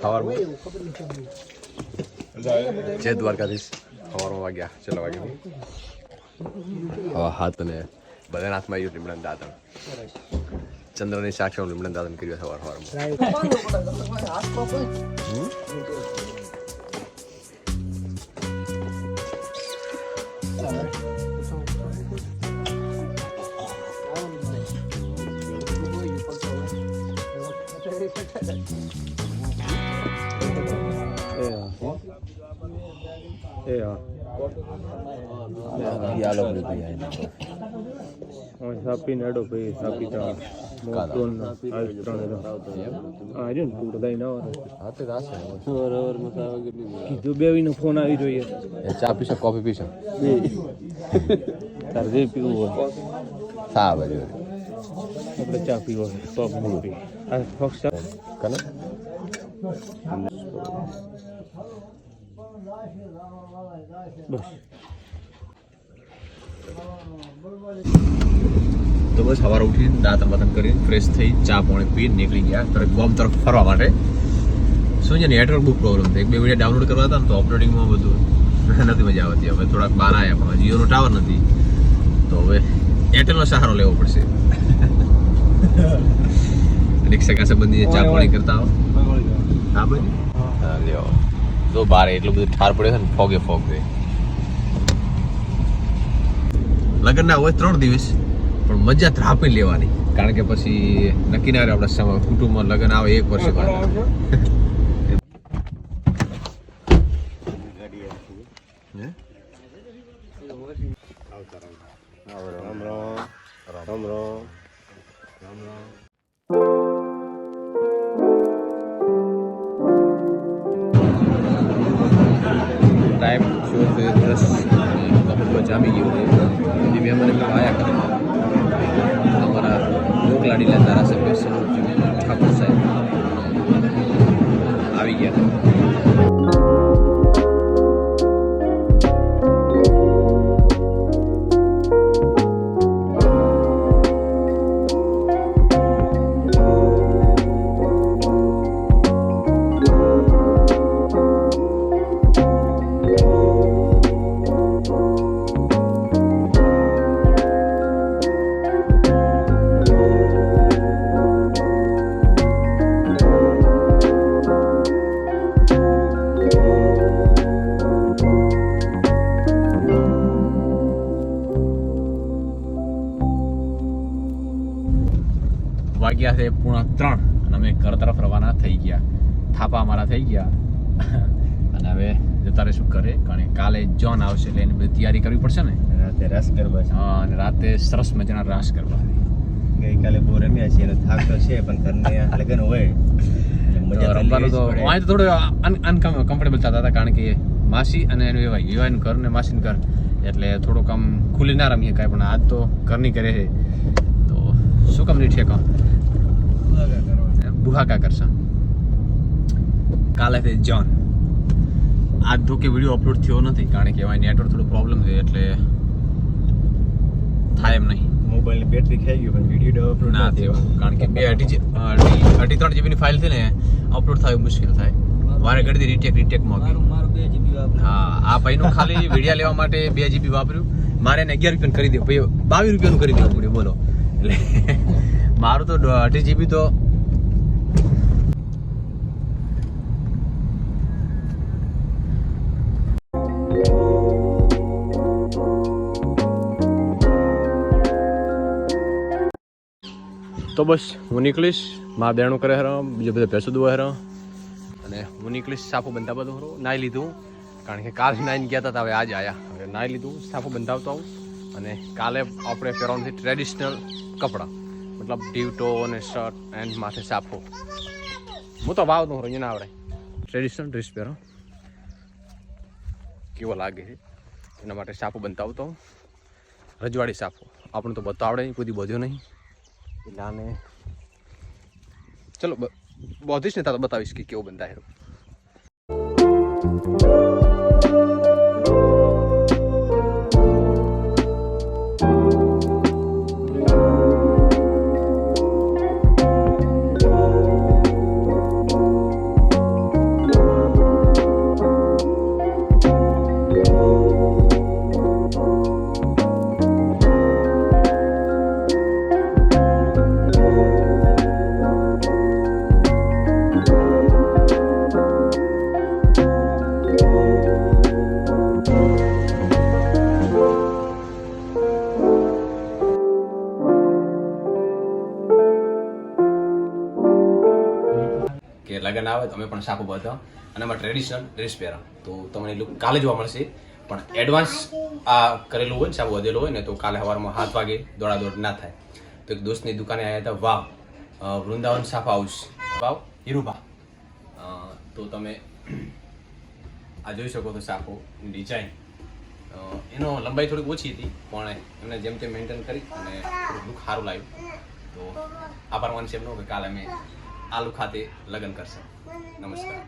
સવારમાં જય દ્વારકાધીશ. સવારમાં વાગ્યા ચલો વાગ્યા હવે હાથ અને બધા હાથમાં આવ્યું લીમડાનું દાંતણ. ચંદ્રની સાક્ષર લીમડાનું દાંતણ કર્યું સવારમાં. સાપી નેડો ભાઈ સાપી તા મોટોન આજ ત્રણ આજે ને તું દઈ ના હાથે રાસે ઓવર મસાવા કીધું બેવીનો ફોન આવી જોઈએ. ચા પીશો કોફી પીશો બે તાર જે પીવું હોય સા બાજુ આપણે ચા પીવો કોફી પી આ ફોક્સ કને બસ તો બસ સવારે ઉઠીને દાંતણ બાતણ કરીને ફ્રેશ થઈ ચા પાણી પીને નીકળી ગયા તરફ ગોમ તરફ ફરવા માટે. શું છે ને નેટવર્ક બહુ પ્રોબ્લેમ થાય. 1-2 વિડીયો ડાઉનલોડ કરવા હતા ને તો અપલોડિંગમાં બધું નથી મજા આવતી. હવે થોડાક બહાર આવ્યા પણ જીઓનો ટાવર નથી તો હવે એરટેલનો સહારો લેવો પડશે. સગા સંબંધી ચા પાણી કરતા હો હા ભાઈ લ્યો જો બહાર એટલું બધું ઠાર પડે છે ને ફોગે ફોગ છે. લગ્ન ના હોય 3 દિવસ પણ મજા થાપી લેવાની કારણ કે પછી નક્કી ના રહે આપણા કુટુંબમાં લગ્ન આવે 1 વર્ષે ટાઈમ શો છે 10 જામી ગયું છે. બધી મહેમાન એટલે આવ્યા કરે. અમારા લોકલાડીલા ધારાસભ્ય સ્વરૂપજી ઠાકોર સાહેબ આવી ગયા. વાગ્યા છે 2:45 અને અમે ઘર તરફ રવાના થઈ ગયા. થાપા અમારા થઈ ગયા અને હવે જતા રહીશું ઘરે કારણ કે કાલે જોન આવશે એટલે એની બધી તૈયારી કરવી પડશે ને. રાતે રાસ કરવા છે. હા અને રાતે સરસ મજાના રાસ કરવા. ગઈકાલે બહુ રમ્યા છે એનો થાક તો છે પણ ઘરને લગન હોય રમવાનું તો અહીં તો થોડું અનકમ્ફર્ટેબલ થતા હતા કારણ કે માસી અને એનું એનું ઘર ને માસીનું ઘર એટલે થોડુંક આમ ખુલ્લી ના રમીએ કાંઈ પણ આજ તો ઘરની કરે છે તો શું કામ નહીં ઠેકા બુહાકા કરશે. કાલે છે જોન. આજ તો કે વિડીયો અપલોડ થયો નથી કારણ કે નેટવર્ક થોડું પ્રોબ્લેમ છે એટલે થાય એમ નહીં. મોબાઈલની બેટરી ખાઈ ગયું પણ વિડીયો અપલોડ ના થયો કારણ કે 2.3 GB ની ફાઇલ છે ને અપલોડ થયું મુશ્કેલ થાય. વારે ઘડી રીટેક માં હા આ ભાઈનું ખાલી વિડીયો લેવા માટે 2 GB વાપર્યું. મારે એને 11 રૂપિયાનું કરી દેવું ભાઈ 22 રૂપિયાનું કરી દેવું પડ્યું બોલો. એટલે મારું તો 2.5 GB તો તો બસ હું નીકળીશ. મારા બેણું કરે હરો બીજા બધા ભેંસો દુવા હરો અને હું નીકળીશ. સાફો બંધાવતો હરો નાહી લીધું કારણ કે કાલે નાહીને ગયા હતા હવે આજે આવ્યા. હવે નાહી લીધું સાફો બંધાવતો આવું અને કાલે આપણે પહેરવાનું છે ટ્રેડિશનલ કપડાં મતલબ ડીવટો અને શર્ટ એન્ડ માથે સાફો. હું તો વાવતો હરો અહીંયા ના આવડે ટ્રેડિશનલ ડ્રેસ પહેરો કેવો લાગે છે એના માટે સાફો બંધાવતો રજવાડી સાફો. આપણે તો બધો આવડે નહીં કોઈ બધ્યો નહીં એટલે આને ચલો બોધીશ ને તો બતાવીશ કે કેવો બંધાય. કે લગ્ન આવે તમે પણ સાપુ બાંધો અને એમાં ટ્રેડિશનલ ડ્રેસ પહેરો તો તમને લુક કાલે જોવા મળશે. પણ એડવાન્સ આ કરેલું હોય ને સાપુ વધેલું હોય ને તો કાલે સવારમાં 7 વાગે દોડાદોડ ના થાય. તો એક દોસ્તની દુકાને આવ્યા હતા વાવ વૃંદાવન સાફા હાઉસ વાવ હીરુભા. તો તમે આ જોઈ શકો તો સાપો ડિઝાઇન એનો લંબાઈ થોડીક ઓછી હતી પણ એમને જેમ તેમ મેન્ટેન કરી અને થોડુંક લુક સારું લાવ્યું. તો આભાર માનશે એમનો કે કાલે અમે આલુ ખાતે લગ્ન કરશે. નમસ્કાર.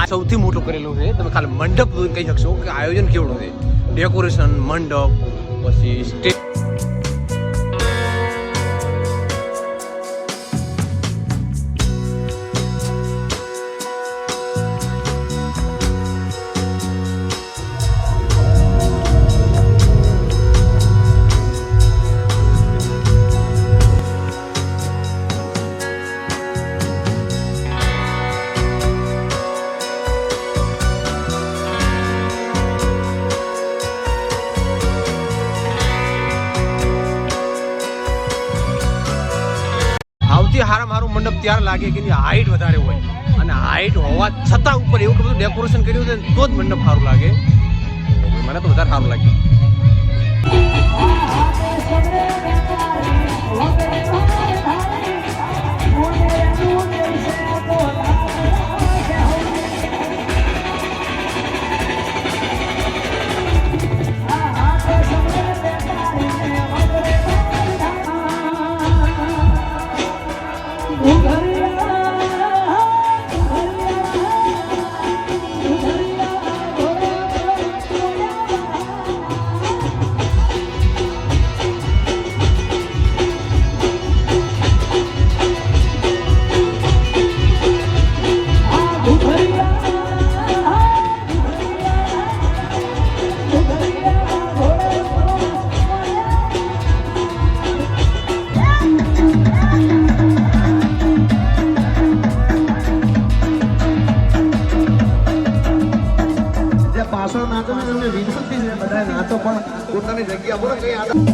સૌથી મોટું કરેલું છે. તમે ખાલી મંડપ કહી શકશો કે આયોજન કેવડું છે. ડેકોરેશન, મંડપ, પછી સ્ટેજ. સારા મારું મંડપ ત્યારે લાગે કે એની હાઈટ વધારે હોય અને હાઈટ હોવા છતાં ઉપર એવું બધું ડેકોરેશન કર્યું છે તો જ મંડપ સારું લાગે. મને તો વધારે સારું લાગે. પાછળ નાચો ને તમને વિનંતી છે બધા નાચો પણ પોતાની જગ્યા બોલો કઈ